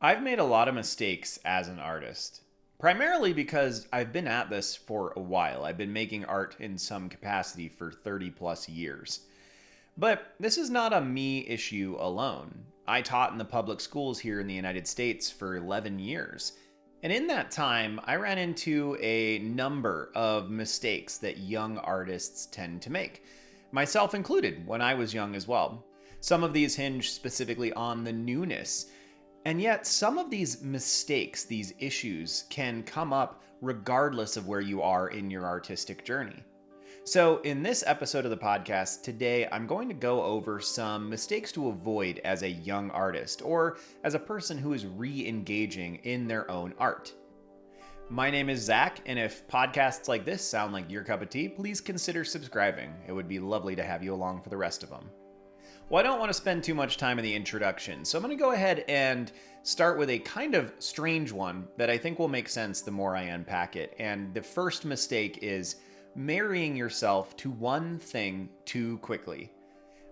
I've made a lot of mistakes as an artist, primarily because I've been at this for a while. I've been making art in some capacity for 30 plus years. But this is not a me issue alone. I taught in the public schools here in the United States for 11 years. And in that time, I ran into a number of mistakes that young artists tend to make, myself included when I was young as well. Some of these hinge specifically on the newness. And yet, some of these mistakes, these issues, can come up regardless of where you are in your artistic journey. So, in this episode of the podcast today, I'm going to go over some mistakes to avoid as a young artist or as a person who is re engaging in their own art. My name is Zach, and if podcasts like this sound like your cup of tea, please consider subscribing. It would be lovely to have you along for the rest of them. Well, I don't want to spend too much time in the introduction, so I'm going to go ahead and start with a kind of strange one that I think will make sense the more I unpack it. And the first mistake is marrying yourself to one thing too quickly.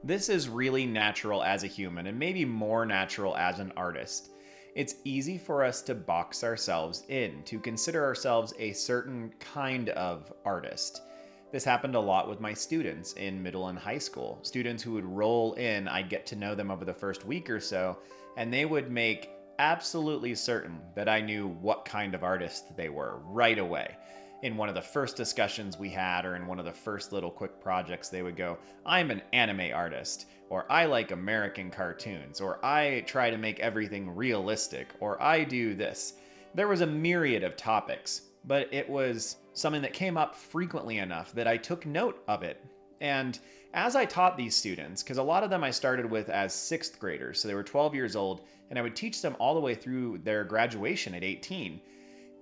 This is really natural as a human, and maybe more natural as an artist. It's easy for us to box ourselves in, to consider ourselves a certain kind of artist. This happened a lot with my students in middle and high school. Students who would roll in, I'd get to know them over the first week or so, and they would make absolutely certain that I knew what kind of artist they were right away. In one of the first discussions we had, or in one of the first little quick projects, they would go, "I'm an anime artist," or "I like American cartoons," or "I try to make everything realistic," or "I do this." There was a myriad of topics, but it was something that came up frequently enough that I took note of it. And as I taught these students, because a lot of them I started with as sixth graders, so they were 12 years old, and I would teach them all the way through their graduation at 18.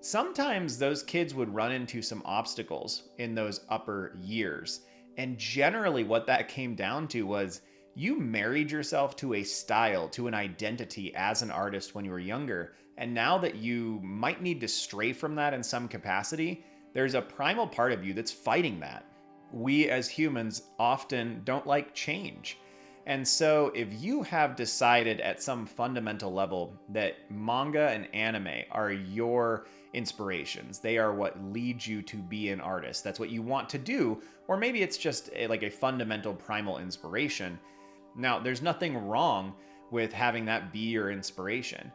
Sometimes those kids would run into some obstacles in those upper years. And generally what that came down to was you married yourself to a style, to an identity as an artist when you were younger. And now that you might need to stray from that in some capacity, there's a primal part of you that's fighting that. We as humans often don't like change. And so if you have decided at some fundamental level that manga and anime are your inspirations, they are what leads you to be an artist, that's what you want to do, or maybe it's just like a fundamental primal inspiration. Now, there's nothing wrong with having that be your inspiration.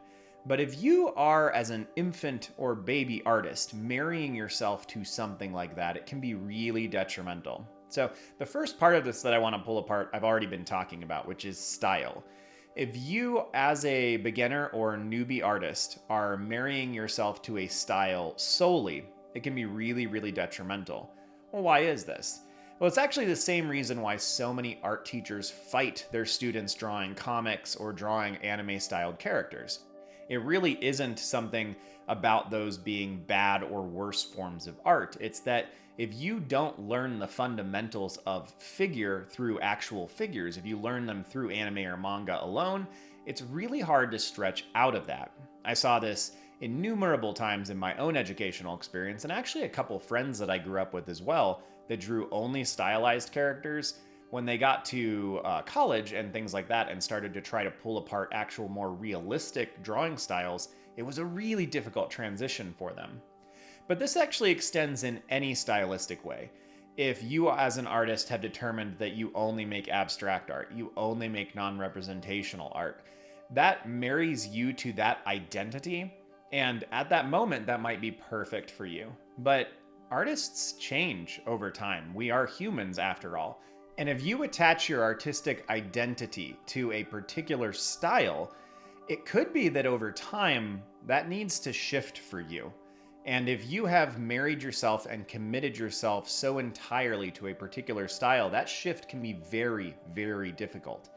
But if you are, as an infant or baby artist, marrying yourself to something like that, it can be really detrimental. So the first part of this that I want to pull apart, I've already been talking about, which is style. If you, as a beginner or newbie artist, are marrying yourself to a style solely, it can be really, really detrimental. Well, why is this? Well, it's actually the same reason why so many art teachers fight their students drawing comics or drawing anime-styled characters. It really isn't something about those being bad or worse forms of art. It's that if you don't learn the fundamentals of figure through actual figures, if you learn them through anime or manga alone, it's really hard to stretch out of that. I saw this innumerable times in my own educational experience, and actually a couple friends that I grew up with as well that drew only stylized characters. When they got to college and things like that and started to try to pull apart actual more realistic drawing styles, it was a really difficult transition for them. But this actually extends in any stylistic way. If you as an artist have determined that you only make abstract art, you only make non-representational art, that marries you to that identity, and at that moment that might be perfect for you. But artists change over time. We are humans after all. And if you attach your artistic identity to a particular style, it could be that over time that needs to shift for you. And if you have married yourself and committed yourself so entirely to a particular style, that shift can be very, very difficult.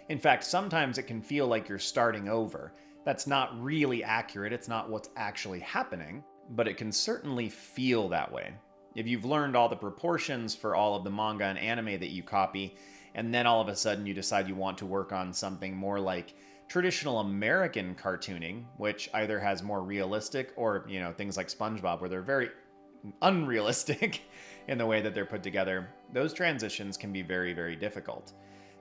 In fact, sometimes it can feel like you're starting over. That's not really accurate. It's not what's actually happening, but it can certainly feel that way. If you've learned all the proportions for all of the manga and anime that you copy, and then all of a sudden you decide you want to work on something more like traditional American cartooning, which either has more realistic or, things like SpongeBob, where they're very unrealistic in the way that they're put together, those transitions can be very, very difficult.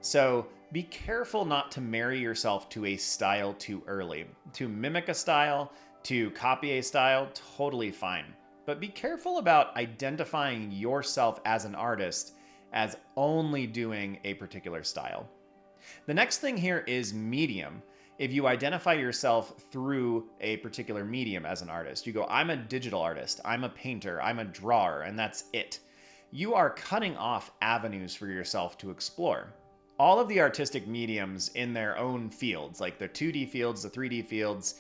So be careful not to marry yourself to a style too early. To mimic a style, to copy a style, totally fine. But be careful about identifying yourself as an artist as only doing a particular style. The next thing here is medium. If you identify yourself through a particular medium as an artist, you go, I'm a digital artist, I'm a painter, I'm a drawer, and that's it. You are cutting off avenues for yourself to explore. All of the artistic mediums in their own fields, like the 2D fields, the 3D fields,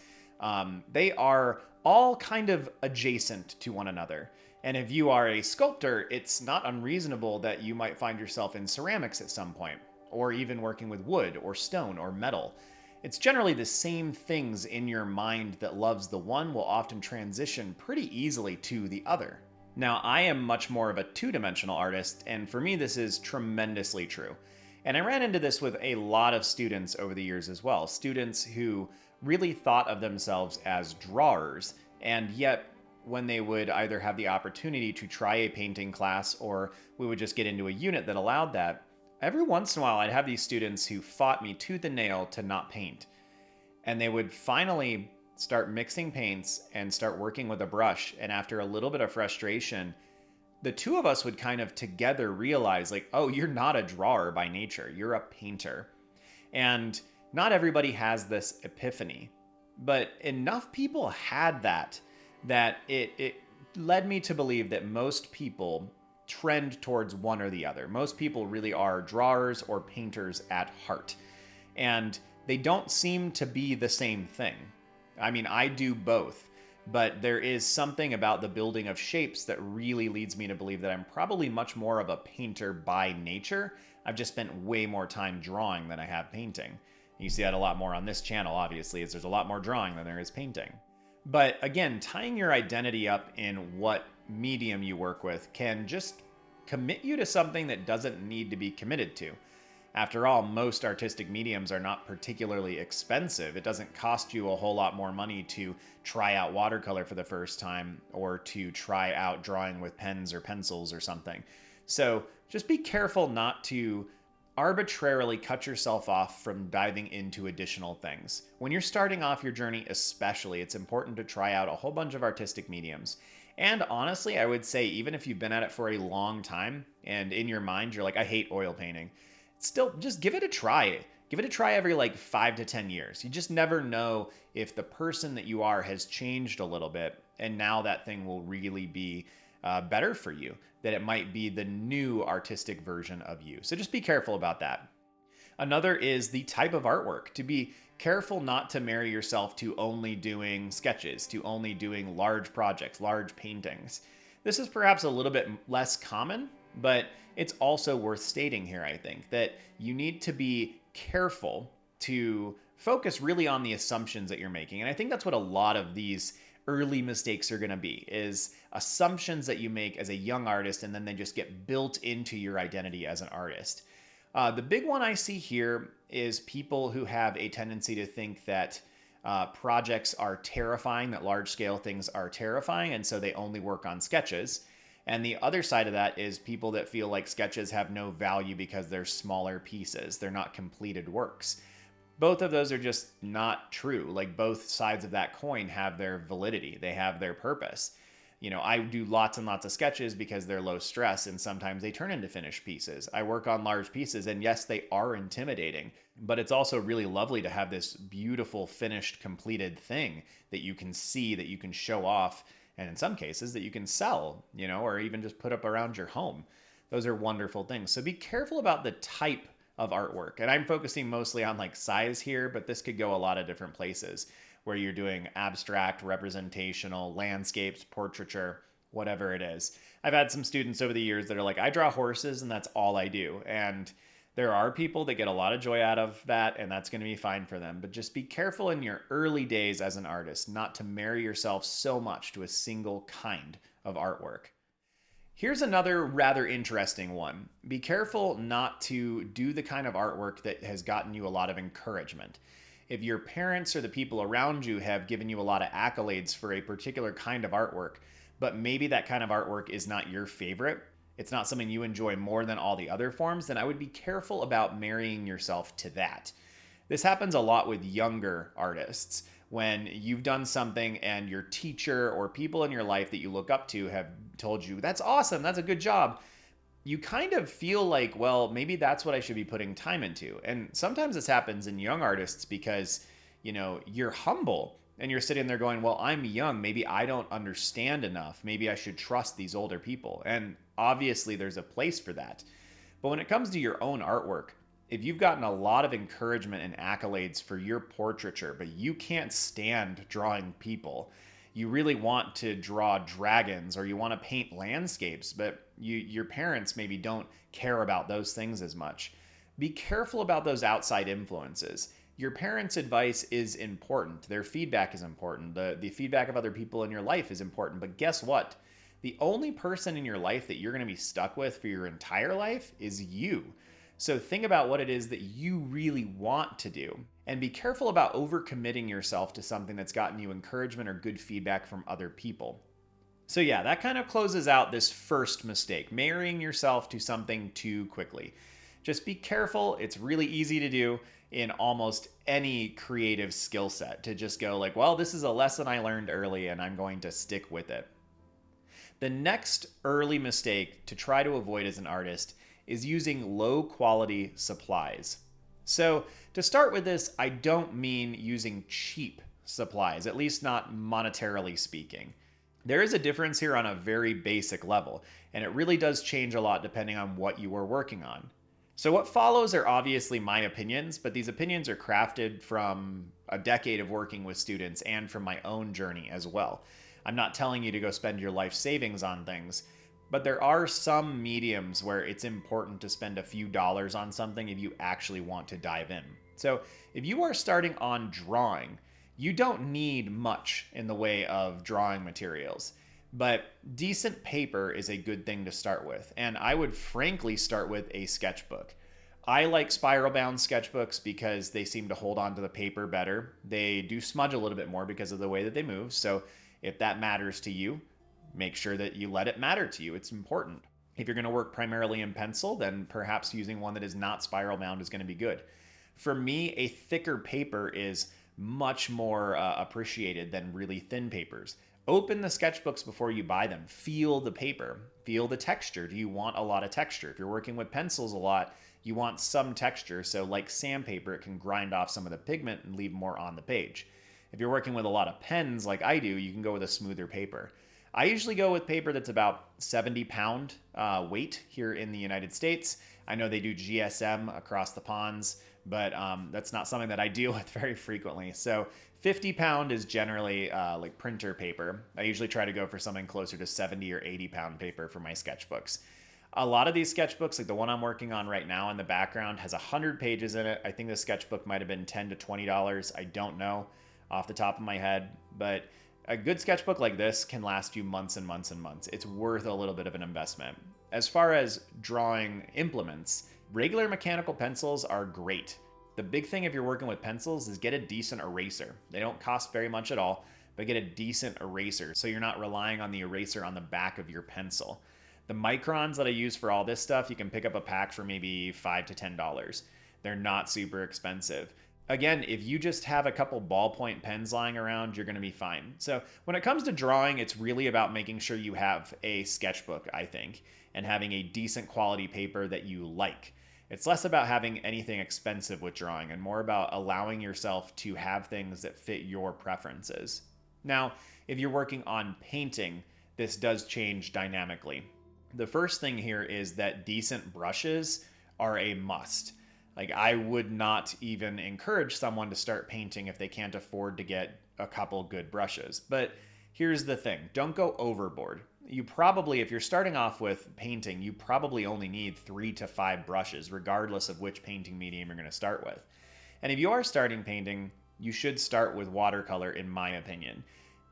they are all kind of adjacent to one another. And if you are a sculptor, it's not unreasonable that you might find yourself in ceramics at some point, or even working with wood or stone or metal. It's generally the same things in your mind that loves the one will often transition pretty easily to the other. Now, I am much more of a two-dimensional artist, and for me this is tremendously true. And I ran into this with a lot of students over the years as well. Students who really thought of themselves as drawers, and yet when they would either have the opportunity to try a painting class or we would just get into a unit that allowed that, every once in a while I'd have these students who fought me tooth and nail to not paint. And they would finally start mixing paints and start working with a brush. And after a little bit of frustration, the two of us would kind of together realize like, oh, you're not a drawer by nature, you're a painter. And not everybody has this epiphany, but enough people had that it led me to believe that most people trend towards one or the other. Most people really are drawers or painters at heart. And they don't seem to be the same thing. I mean, I do both, but there is something about the building of shapes that really leads me to believe that I'm probably much more of a painter by nature. I've just spent way more time drawing than I have painting. You see that a lot more on this channel, obviously, as there's a lot more drawing than there is painting. But again, tying your identity up in what medium you work with can just commit you to something that doesn't need to be committed to. After all, most artistic mediums are not particularly expensive. It doesn't cost you a whole lot more money to try out watercolor for the first time or to try out drawing with pens or pencils or something. So just be careful not to arbitrarily cut yourself off from diving into additional things. When you're starting off your journey especially, it's important to try out a whole bunch of artistic mediums. And honestly, I would say even if you've been at it for a long time and in your mind you're like, I hate oil painting, still just give it a try. Give it a try every like 5 to 10 years. You just never know if the person that you are has changed a little bit and now that thing will really be better for you, that it might be the new artistic version of you. So just be careful about that. Another is the type of artwork. To be careful not to marry yourself to only doing sketches, to only doing large projects, large paintings. This is perhaps a little bit less common, but it's also worth stating here, I think, that you need to be careful to focus really on the assumptions that you're making. And I think that's what a lot of these early mistakes are going to be, is assumptions that you make as a young artist and then they just get built into your identity as an artist. The big one I see here is people who have a tendency to think that projects are terrifying, that large scale things are terrifying, and so they only work on sketches. And the other side of that is people that feel like sketches have no value because they're smaller pieces, they're not completed works. Both of those are just not true. Like both sides of that coin have their validity. They have their purpose. You know, I do lots and lots of sketches because they're low stress and sometimes they turn into finished pieces. I work on large pieces and yes, they are intimidating, but it's also really lovely to have this beautiful finished completed thing that you can see, that you can show off, and in some cases that you can sell, you know, or even just put up around your home. Those are wonderful things. So be careful about the type of artwork. And I'm focusing mostly on like size here, but this could go a lot of different places where you're doing abstract, representational, landscapes, portraiture, whatever it is. I've had some students over the years that are like, I draw horses and that's all I do. And there are people that get a lot of joy out of that and that's going to be fine for them. But just be careful in your early days as an artist not to marry yourself so much to a single kind of artwork. Here's another rather interesting one. Be careful not to do the kind of artwork that has gotten you a lot of encouragement. If your parents or the people around you have given you a lot of accolades for a particular kind of artwork, but maybe that kind of artwork is not your favorite, it's not something you enjoy more than all the other forms, then I would be careful about marrying yourself to that. This happens a lot with younger artists. When you've done something and your teacher or people in your life that you look up to have told you, that's awesome, that's a good job, you kind of feel like, well, maybe that's what I should be putting time into. And sometimes this happens in young artists because, you're humble and you're sitting there going, well, I'm young. Maybe I don't understand enough. Maybe I should trust these older people. And obviously, there's a place for that. But when it comes to your own artwork, if you've gotten a lot of encouragement and accolades for your portraiture, but you can't stand drawing people, you really want to draw dragons or you want to paint landscapes, but your parents maybe don't care about those things as much. Be careful about those outside influences. Your parents' advice is important. Their feedback is important. The feedback of other people in your life is important. But guess what? The only person in your life that you're going to be stuck with for your entire life is you. So think about what it is that you really want to do and be careful about overcommitting yourself to something that's gotten you encouragement or good feedback from other people. So yeah, that kind of closes out this first mistake, marrying yourself to something too quickly. Just be careful. It's really easy to do in almost any creative skill set to just go like, well, this is a lesson I learned early and I'm going to stick with it. The next early mistake to try to avoid as an artist is using low quality supplies. So to start with this, I don't mean using cheap supplies, at least not monetarily speaking. There is a difference here on a very basic level, and it really does change a lot depending on what you are working on. So what follows are obviously my opinions, but these opinions are crafted from a decade of working with students and from my own journey as well. I'm not telling you to go spend your life savings on things, but there are some mediums where it's important to spend a few dollars on something if you actually want to dive in. So if you are starting on drawing, you don't need much in the way of drawing materials, but decent paper is a good thing to start with. And I would frankly start with a sketchbook. I like spiral bound sketchbooks because they seem to hold on to the paper better. They do smudge a little bit more because of the way that they move. So if that matters to you, make sure that you let it matter to you. It's important. If you're going to work primarily in pencil, then perhaps using one that is not spiral bound is going to be good. For me, a thicker paper is much more appreciated than really thin papers. Open the sketchbooks before you buy them. Feel the paper. Feel the texture. Do you want a lot of texture? If you're working with pencils a lot, you want some texture. So like sandpaper, it can grind off some of the pigment and leave more on the page. If you're working with a lot of pens like I do, you can go with a smoother paper. I usually go with paper that's about 70-pound weight here in the United States. I know they do GSM across the ponds, but that's not something that I deal with very frequently. So 50-pound is generally like printer paper. I usually try to go for something closer to 70 or 80-pound paper for my sketchbooks. A lot of these sketchbooks, like the one I'm working on right now in the background, has 100 pages in it. I think the sketchbook might have been $10 to $20. I don't know off the top of my head, but a good sketchbook like this can last you months and months and months. It's worth a little bit of an investment. As far as drawing implements, regular mechanical pencils are great. The big thing if you're working with pencils is get a decent eraser. They don't cost very much at all, but get a decent eraser so you're not relying on the eraser on the back of your pencil. The microns that I use for all this stuff, you can pick up a pack for maybe $5 to $10. They're not super expensive. Again, if you just have a couple ballpoint pens lying around, you're going to be fine. So when it comes to drawing, it's really about making sure you have a sketchbook, I think, and having a decent quality paper that you like. It's less about having anything expensive with drawing and more about allowing yourself to have things that fit your preferences. Now, if you're working on painting, this does change dynamically. The first thing here is that decent brushes are a must. Like, I would not even encourage someone to start painting if they can't afford to get a couple good brushes. But here's the thing, don't go overboard. You probably, if you're starting off with painting, you probably only need 3 to 5 brushes, regardless of which painting medium you're going to start with. And if you are starting painting, you should start with watercolor, in my opinion.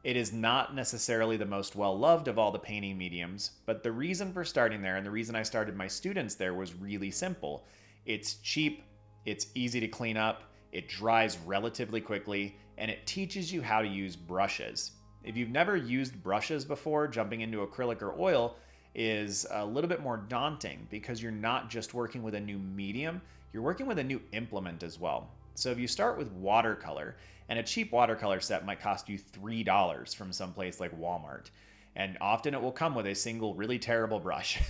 It is not necessarily the most well-loved of all the painting mediums, but the reason for starting there and the reason I started my students there was really simple. It's cheap, it's easy to clean up, it dries relatively quickly, and it teaches you how to use brushes. If you've never used brushes before, jumping into acrylic or oil, is a little bit more daunting because you're not just working with a new medium, you're working with a new implement as well. So if you start with watercolor, and a cheap watercolor set might cost you $3 from someplace like Walmart, and often it will come with a single really terrible brush.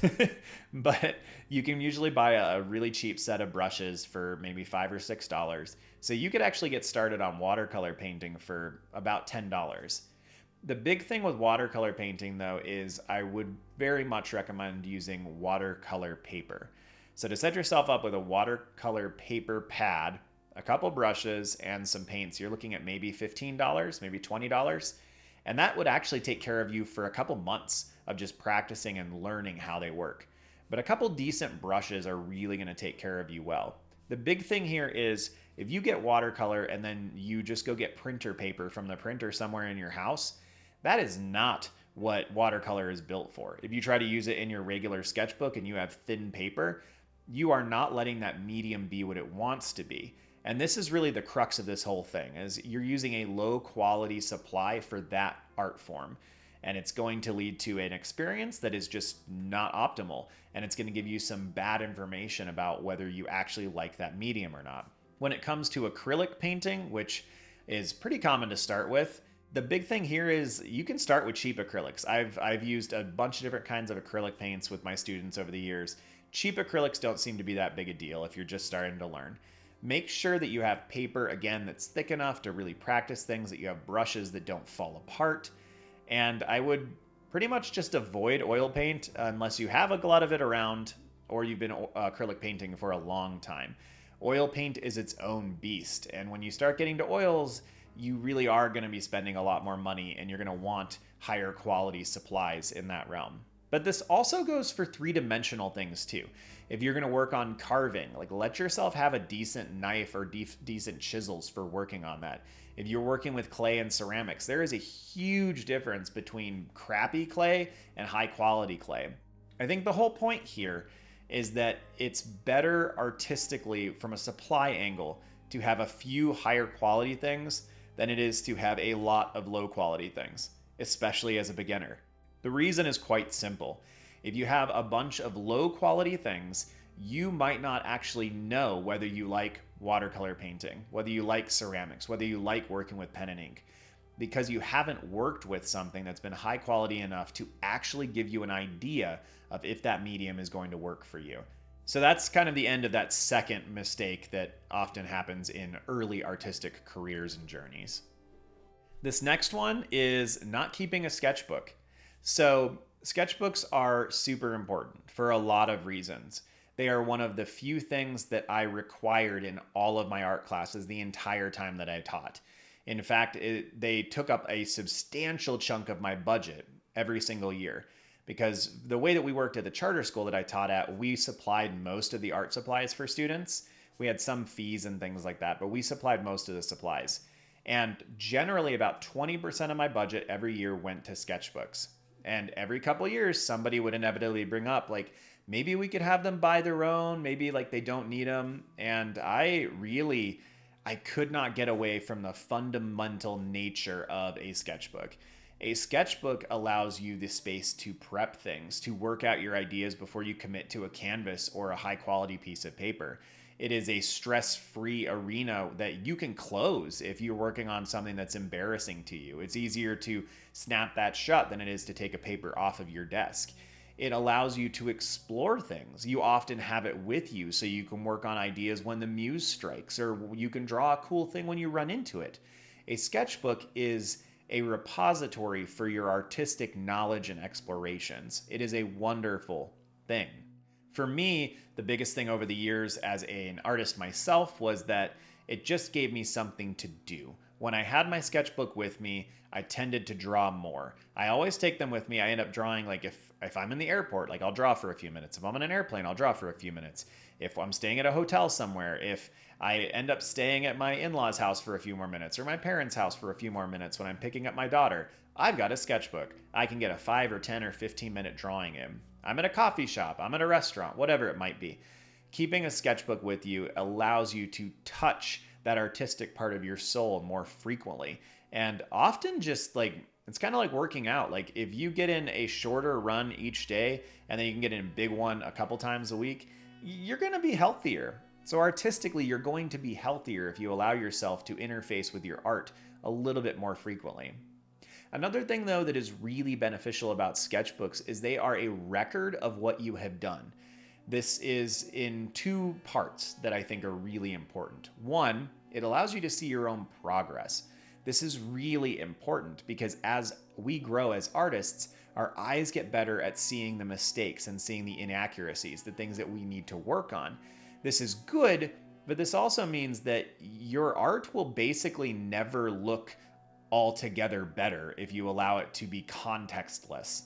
But you can usually buy a really cheap set of brushes for maybe $5 or $6. So you could actually get started on watercolor painting for about $10. The big thing with watercolor painting, though, is I would very much recommend using watercolor paper. So to set yourself up with a watercolor paper pad, a couple brushes, and some paints, you're looking at maybe $15, maybe $20. And that would actually take care of you for a couple months of just practicing and learning how they work. But a couple decent brushes are really going to take care of you well. The big thing here is if you get watercolor and then you just go get printer paper from the printer somewhere in your house, that is not what watercolor is built for. If you try to use it in your regular sketchbook and you have thin paper, you are not letting that medium be what it wants to be. And this is really the crux of this whole thing, is you're using a low quality supply for that art form. And it's going to lead to an experience that is just not optimal. And it's going to give you some bad information about whether you actually like that medium or not. When it comes to acrylic painting, which is pretty common to start with, the big thing here is you can start with cheap acrylics. I've used a bunch of different kinds of acrylic paints with my students over the years. Cheap acrylics don't seem to be that big a deal if you're just starting to learn. Make sure that you have paper, again, that's thick enough to really practice things, that you have brushes that don't fall apart. And I would pretty much just avoid oil paint unless you have a lot of it around or you've been acrylic painting for a long time. Oil paint is its own beast. And when you start getting to oils, you really are going to be spending a lot more money and you're going to want higher quality supplies in that realm. But this also goes for three-dimensional things too. If you're going to work on carving, like let yourself have a decent knife or decent chisels for working on that. If you're working with clay and ceramics, there is a huge difference between crappy clay and high quality clay. I think the whole point here is that it's better artistically from a supply angle to have a few higher quality things than it is to have a lot of low quality things, especially as a beginner. The reason is quite simple. If you have a bunch of low quality things, you might not actually know whether you like watercolor painting, whether you like ceramics, whether you like working with pen and ink, because you haven't worked with something that's been high quality enough to actually give you an idea of if that medium is going to work for you. So that's kind of the end of that second mistake that often happens in early artistic careers and journeys. This next one is not keeping a sketchbook. So sketchbooks are super important for a lot of reasons. They are one of the few things that I required in all of my art classes the entire time that I taught. In fact, they took up a substantial chunk of my budget every single year, because the way that we worked at the charter school that I taught at, we supplied most of the art supplies for students. We had some fees and things like that, but we supplied most of the supplies. And generally about 20% of my budget every year went to sketchbooks. And every couple of years, somebody would inevitably bring up, like, maybe we could have them buy their own, maybe like they don't need them. And I could not get away from the fundamental nature of a sketchbook. A sketchbook allows you the space to prep things, to work out your ideas before you commit to a canvas or a high quality piece of paper. It is a stress-free arena that you can close if you're working on something that's embarrassing to you. It's easier to snap that shut than it is to take a paper off of your desk. It allows you to explore things. You often have it with you so you can work on ideas when the muse strikes, or you can draw a cool thing when you run into it. A sketchbook is a repository for your artistic knowledge and explorations. It is a wonderful thing. For me, the biggest thing over the years as an artist myself was that it just gave me something to do. When I had my sketchbook with me, I tended to draw more. I always take them with me. I end up drawing, like if I'm in the airport, like I'll draw for a few minutes. If I'm on an airplane, I'll draw for a few minutes. If I'm staying at a hotel somewhere, if I end up staying at my in-laws' house for a few more minutes or my parents' house for a few more minutes when I'm picking up my daughter, I've got a sketchbook. I can get a 5 or 10 or 15-minute drawing in. I'm at a coffee shop, I'm at a restaurant, whatever it might be. Keeping a sketchbook with you allows you to touch that artistic part of your soul more frequently, and often just like It's kind of like working out. Like if you get in a shorter run each day and then you can get in a big one a couple times a week, you're going to be healthier. So artistically, you're going to be healthier if you allow yourself to interface with your art a little bit more frequently. Another thing, though, that is really beneficial about sketchbooks is they are a record of what you have done. This is in two parts that I think are really important. One, it allows you to see your own progress. This is really important because as we grow as artists, our eyes get better at seeing the mistakes and seeing the inaccuracies, the things that we need to work on. This is good, but this also means that your art will basically never look altogether better if you allow it to be contextless.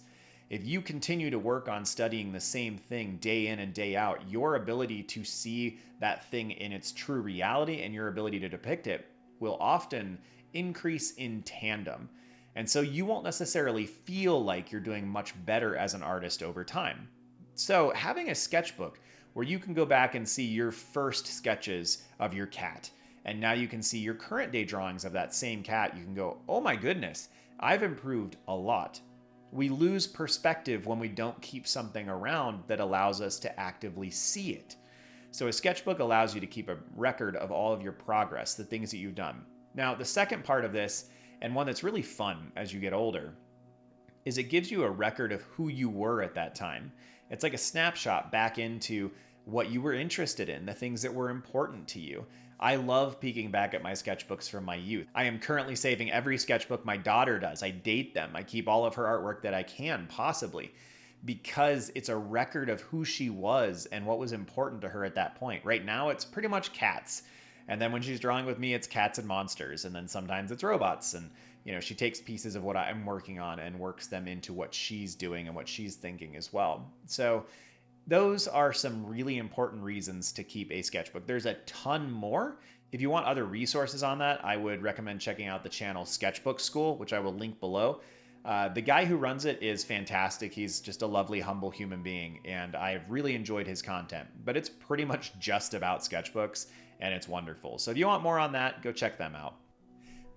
If you continue to work on studying the same thing day in and day out, your ability to see that thing in its true reality and your ability to depict it will often increase in tandem. And so you won't necessarily feel like you're doing much better as an artist over time. So having a sketchbook where you can go back and see your first sketches of your cat, and now you can see your current day drawings of that same cat, you can go, oh my goodness, I've improved a lot. We lose perspective when we don't keep something around that allows us to actively see it. So a sketchbook allows you to keep a record of all of your progress, the things that you've done. Now, the second part of this, and one that's really fun as you get older, is it gives you a record of who you were at that time. It's like a snapshot back into what you were interested in, the things that were important to you. I love peeking back at my sketchbooks from my youth. I am currently saving every sketchbook my daughter does. I date them. I keep all of her artwork that I can possibly, because it's a record of who she was and what was important to her at that point. Right now, it's pretty much cats. And then when she's drawing with me, it's cats and monsters. And then sometimes it's robots. And, she takes pieces of what I'm working on and works them into what she's doing and what she's thinking as well. So those are some really important reasons to keep a sketchbook. There's a ton more. If you want other resources on that, I would recommend checking out the channel Sketchbook School, which I will link below. The guy who runs it is fantastic. He's just a lovely, humble human being, and I've really enjoyed his content. But it's pretty much just about sketchbooks, and it's wonderful. So if you want more on that, go check them out.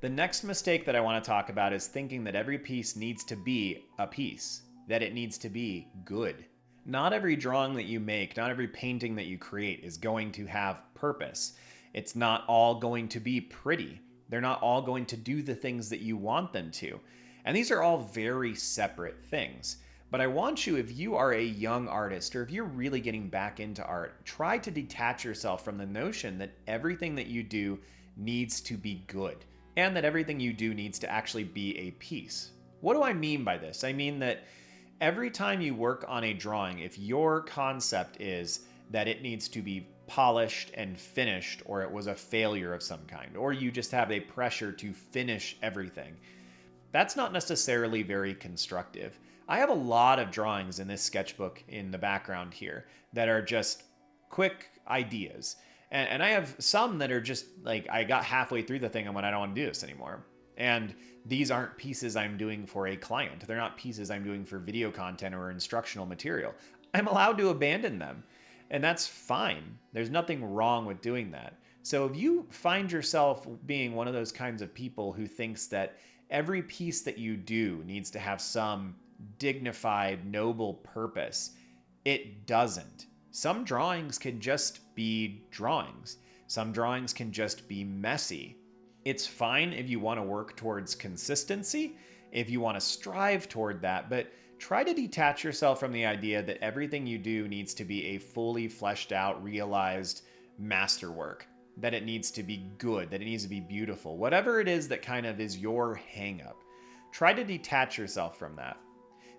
The next mistake that I want to talk about is thinking that every piece needs to be a piece, that it needs to be good. Not every drawing that you make, not every painting that you create is going to have purpose. It's not all going to be pretty. They're not all going to do the things that you want them to. And these are all very separate things. But I want you, if you are a young artist or if you're really getting back into art, try to detach yourself from the notion that everything that you do needs to be good and that everything you do needs to actually be a piece. What do I mean by this? I mean that every time you work on a drawing, if your concept is that it needs to be polished and finished, or it was a failure of some kind, or you just have a pressure to finish everything, that's not necessarily very constructive. I have a lot of drawings in this sketchbook in the background here that are just quick ideas. And I have some that are just like, I got halfway through the thing and went, I don't want to do this anymore. And these aren't pieces I'm doing for a client. They're not pieces I'm doing for video content or instructional material. I'm allowed to abandon them. And that's fine. There's nothing wrong with doing that. So if you find yourself being one of those kinds of people who thinks that every piece that you do needs to have some dignified, noble purpose, it doesn't. Some drawings can just be drawings. Some drawings can just be messy. It's fine if you want to work towards consistency, if you want to strive toward that, but try to detach yourself from the idea that everything you do needs to be a fully fleshed out, realized masterwork, that it needs to be good, that it needs to be beautiful, whatever it is that kind of is your hang up. Try to detach yourself from that.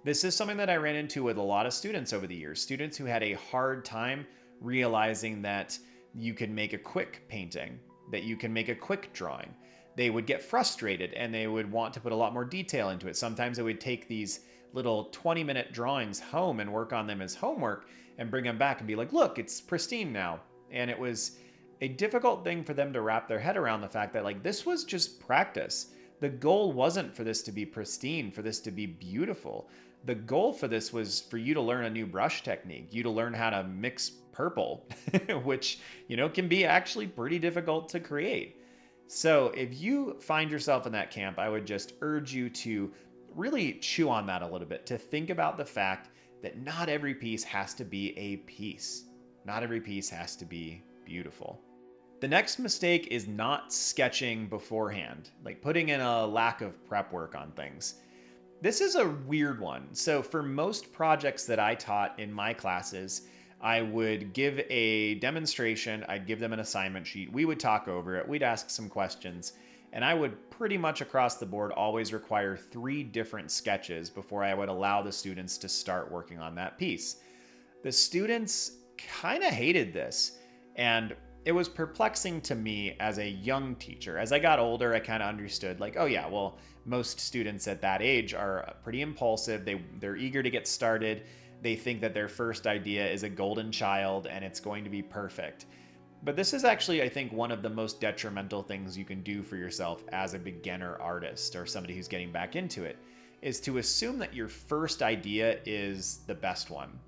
This is something that I ran into with a lot of students over the years, students who had a hard time realizing that you can make a quick painting, that you can make a quick drawing. They would get frustrated and they would want to put a lot more detail into it. Sometimes they would take these little 20-minute drawings home and work on them as homework and bring them back and be like, look, it's pristine now. And it was a difficult thing for them to wrap their head around the fact that, like, this was just practice. The goal wasn't for this to be pristine, for this to be beautiful. The goal for this was for you to learn a new brush technique, you to learn how to mix purple, which, can be actually pretty difficult to create. So if you find yourself in that camp, I would just urge you to really chew on that a little bit, to think about the fact that not every piece has to be a piece. Not every piece has to be beautiful. The next mistake is not sketching beforehand, like putting in a lack of prep work on things. This is a weird one. So for most projects that I taught in my classes, I would give a demonstration, I'd give them an assignment sheet, we would talk over it, we'd ask some questions, and I would pretty much across the board always require 3 different sketches before I would allow the students to start working on that piece. The students kind of hated this, and it was perplexing to me as a young teacher. As I got older, I kind of understood, like, oh yeah, well, most students at that age are pretty impulsive. They're eager to get started. They think that their first idea is a golden child and it's going to be perfect. But this is actually, I think, one of the most detrimental things you can do for yourself as a beginner artist or somebody who's getting back into it, is to assume that your first idea is the best one.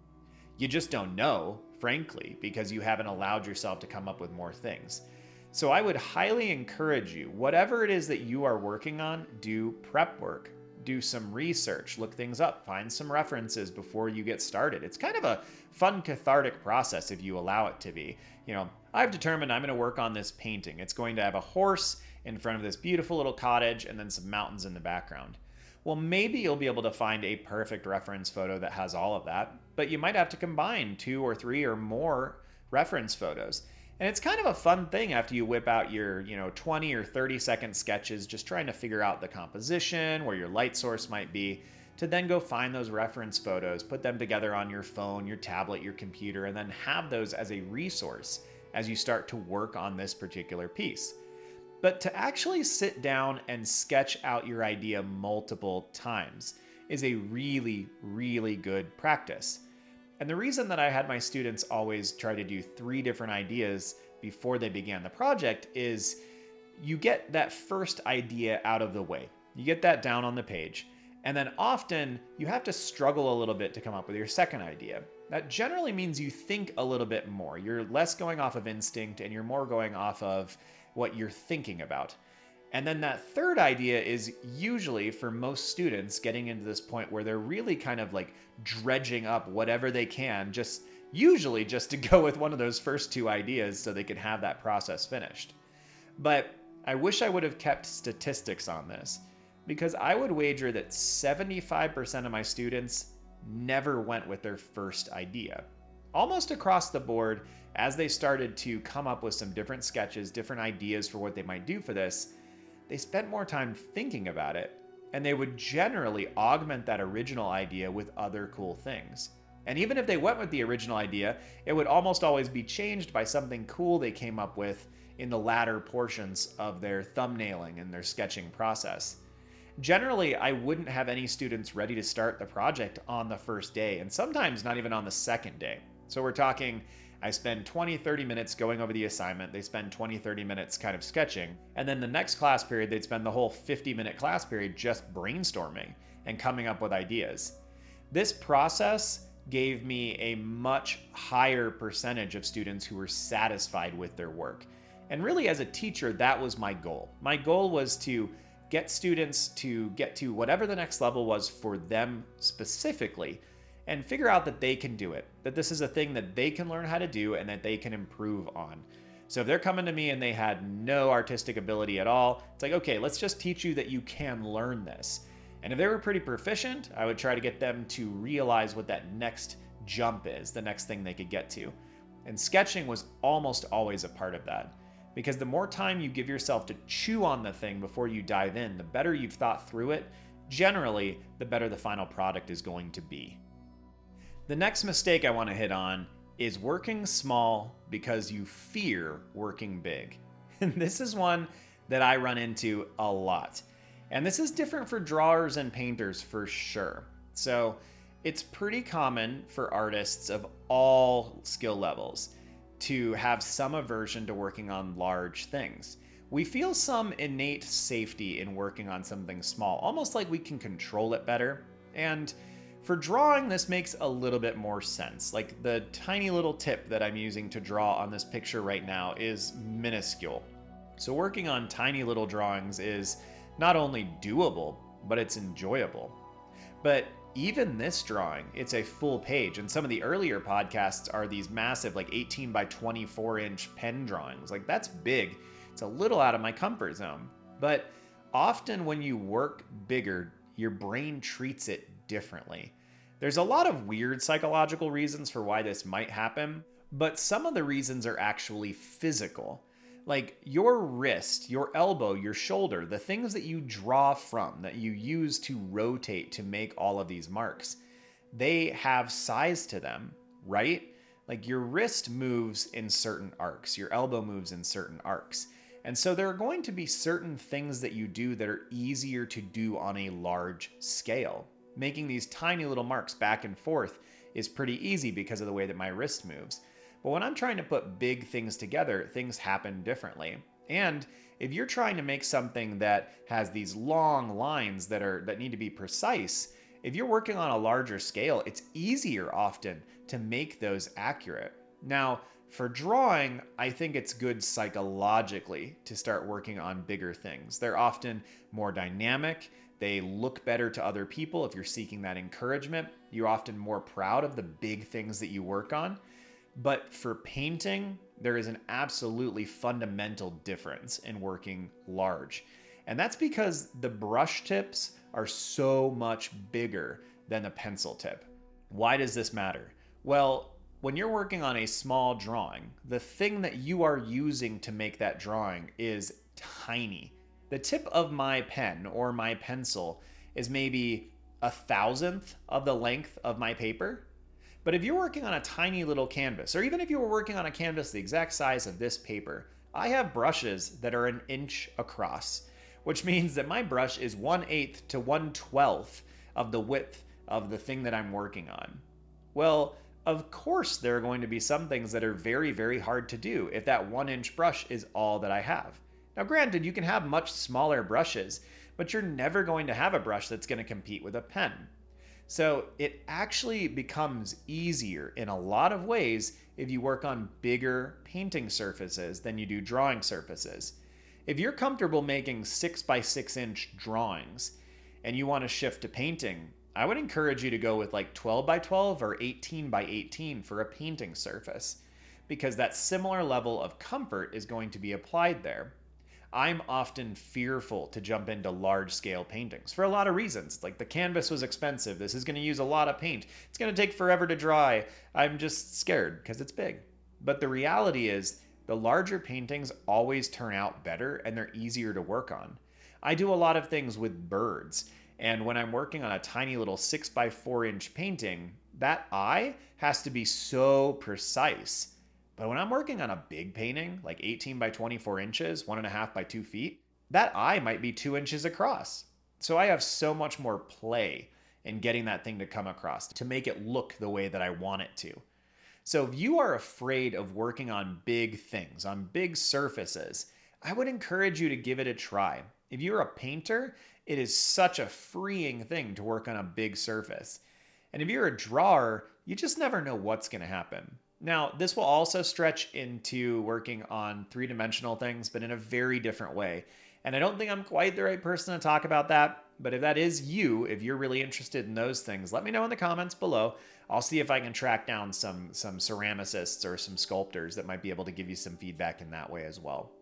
You just don't know, frankly, because you haven't allowed yourself to come up with more things. So I would highly encourage you, whatever it is that you are working on, do prep work, do some research, look things up, find some references before you get started. It's kind of a fun, cathartic process if you allow it to be. You know, I've determined I'm going to work on this painting. It's going to have a horse in front of this beautiful little cottage and then some mountains in the background. Well, maybe you'll be able to find a perfect reference photo that has all of that, but you might have to combine 2 or 3 or more reference photos. And it's kind of a fun thing after you whip out your, 20 or 30-second sketches, just trying to figure out the composition, where your light source might be, to then go find those reference photos, put them together on your phone, your tablet, your computer, and then have those as a resource as you start to work on this particular piece. But to actually sit down and sketch out your idea multiple times is a really, really good practice. And the reason that I had my students always try to do 3 different ideas before they began the project is you get that first idea out of the way. You get that down on the page. And then often you have to struggle a little bit to come up with your second idea. That generally means you think a little bit more. You're less going off of instinct and you're more going off of what you're thinking about. And then that third idea is usually, for most students, getting into this point where they're really kind of like dredging up whatever they can, usually just to go with one of those first 2 ideas so they can have that process finished. But I wish I would have kept statistics on this, because I would wager that 75% of my students never went with their first idea. Almost across the board, as they started to come up with some different sketches, different ideas for what they might do for this, they spent more time thinking about it, and they would generally augment that original idea with other cool things. And even if they went with the original idea, it would almost always be changed by something cool they came up with in the latter portions of their thumbnailing and their sketching process. Generally, I wouldn't have any students ready to start the project on the first day, and sometimes not even on the second day. So we're talking, I spend 20-30 minutes going over the assignment, they spend 20-30 minutes kind of sketching, and then the next class period, they'd spend the whole 50-minute class period just brainstorming and coming up with ideas. This process gave me a much higher percentage of students who were satisfied with their work. And really, as a teacher, that was my goal. My goal was to get students to get to whatever the next level was for them specifically, and figure out that they can do it, that this is a thing that they can learn how to do and that they can improve on. So if they're coming to me and they had no artistic ability at all, it's like, okay, let's just teach you that you can learn this. And if they were pretty proficient, I would try to get them to realize what that next jump is, the next thing they could get to. And sketching was almost always a part of that, because the more time you give yourself to chew on the thing before you dive in, the better you've thought through it, generally, the better the final product is going to be. The next mistake I want to hit on is working small because you fear working big. And this is one that I run into a lot. And this is different for drawers and painters for sure. So it's pretty common for artists of all skill levels to have some aversion to working on large things. We feel some innate safety in working on something small, almost like we can control it better. And for drawing, this makes a little bit more sense. Like the tiny little tip that I'm using to draw on this picture right now is minuscule. So working on tiny little drawings is not only doable, but it's enjoyable. But even this drawing, it's a full page. And some of the earlier podcasts are these massive, like 18 by 24 inch pen drawings. Like, that's big. It's a little out of my comfort zone. But often when you work bigger, your brain treats it differently. There's a lot of weird psychological reasons for why this might happen, but some of the reasons are actually physical. Like your wrist, your elbow, your shoulder, the things that you draw from, that you use to rotate to make all of these marks, they have size to them, right? Like your wrist moves in certain arcs, your elbow moves in certain arcs. And so there are going to be certain things that you do that are easier to do on a large scale. Making these tiny little marks back and forth is pretty easy because of the way that my wrist moves. But when I'm trying to put big things together, things happen differently. And if you're trying to make something that has these long lines that need to be precise, if you're working on a larger scale, it's easier often to make those accurate. Now, for drawing, I think it's good psychologically to start working on bigger things. They're often more dynamic. They look better to other people. If you're seeking that encouragement, you're often more proud of the big things that you work on. But for painting, there is an absolutely fundamental difference in working large. And that's because the brush tips are so much bigger than a pencil tip. Why does this matter? Well, when you're working on a small drawing, the thing that you are using to make that drawing is tiny. The tip of my pen or my pencil is maybe 1/1000th of the length of my paper. But if you're working on a tiny little canvas, or even if you were working on a canvas the exact size of this paper, I have brushes that are 1 inch across, which means that my brush is 1/8 to 1/12 of the width of the thing that I'm working on. Well, of course, there are going to be some things that are very, very hard to do if that 1-inch brush is all that I have. Now, granted, you can have much smaller brushes, but you're never going to have a brush that's going to compete with a pen. So it actually becomes easier in a lot of ways if you work on bigger painting surfaces than you do drawing surfaces. If you're comfortable making 6 by 6 inch drawings and you want to shift to painting, I would encourage you to go with like 12 by 12 or 18 by 18 for a painting surface, because that similar level of comfort is going to be applied there. I'm often fearful to jump into large-scale paintings for a lot of reasons. Like, the canvas was expensive. This is going to use a lot of paint. It's going to take forever to dry. I'm just scared because it's big. But the reality is, the larger paintings always turn out better and they're easier to work on. I do a lot of things with birds, and when I'm working on a tiny little 6 by 4 inch painting, that eye has to be so precise. But when I'm working on a big painting, like 18 by 24 inches, 1.5 by 2 feet, that eye might be 2 inches across. So I have so much more play in getting that thing to come across to make it look the way that I want it to. So if you are afraid of working on big things, on big surfaces, I would encourage you to give it a try. If you're a painter, it is such a freeing thing to work on a big surface. And if you're a drawer, you just never know what's going to happen. Now, this will also stretch into working on three-dimensional things, but in a very different way. And I don't think I'm quite the right person to talk about that, but if that is you, if you're really interested in those things, let me know in the comments below. I'll see if I can track down some ceramicists or some sculptors that might be able to give you some feedback in that way as well.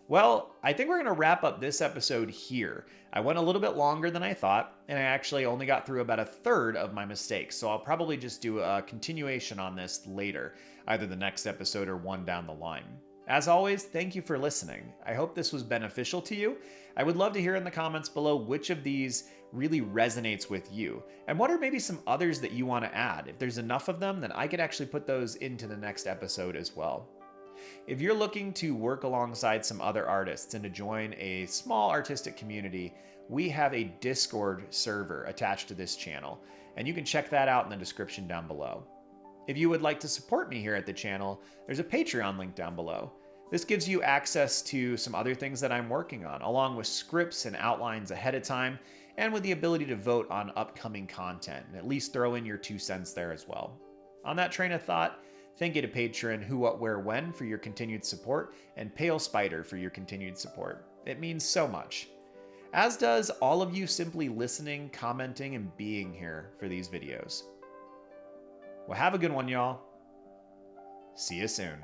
Well, I think we're going to wrap up this episode here. I went a little bit longer than I thought, and I actually only got through about 1/3 of my mistakes, so I'll probably just do a continuation on this later, either the next episode or one down the line. As always, thank you for listening. I hope this was beneficial to you. I would love to hear in the comments below which of these really resonates with you, and what are maybe some others that you want to add. If there's enough of them, then I could actually put those into the next episode as well. If you're looking to work alongside some other artists and to join a small artistic community, we have a Discord server attached to this channel, and you can check that out in the description down below. If you would like to support me here at the channel, there's a Patreon link down below. This gives you access to some other things that I'm working on, along with scripts and outlines ahead of time, and with the ability to vote on upcoming content, and at least throw in your 2 cents there as well. On that train of thought, thank you to Patreon Who, What, Where, When for your continued support, and Pale Spider for your continued support. It means so much. as does all of you simply listening, commenting, and being here for these videos. Well, have a good one, y'all. See you soon.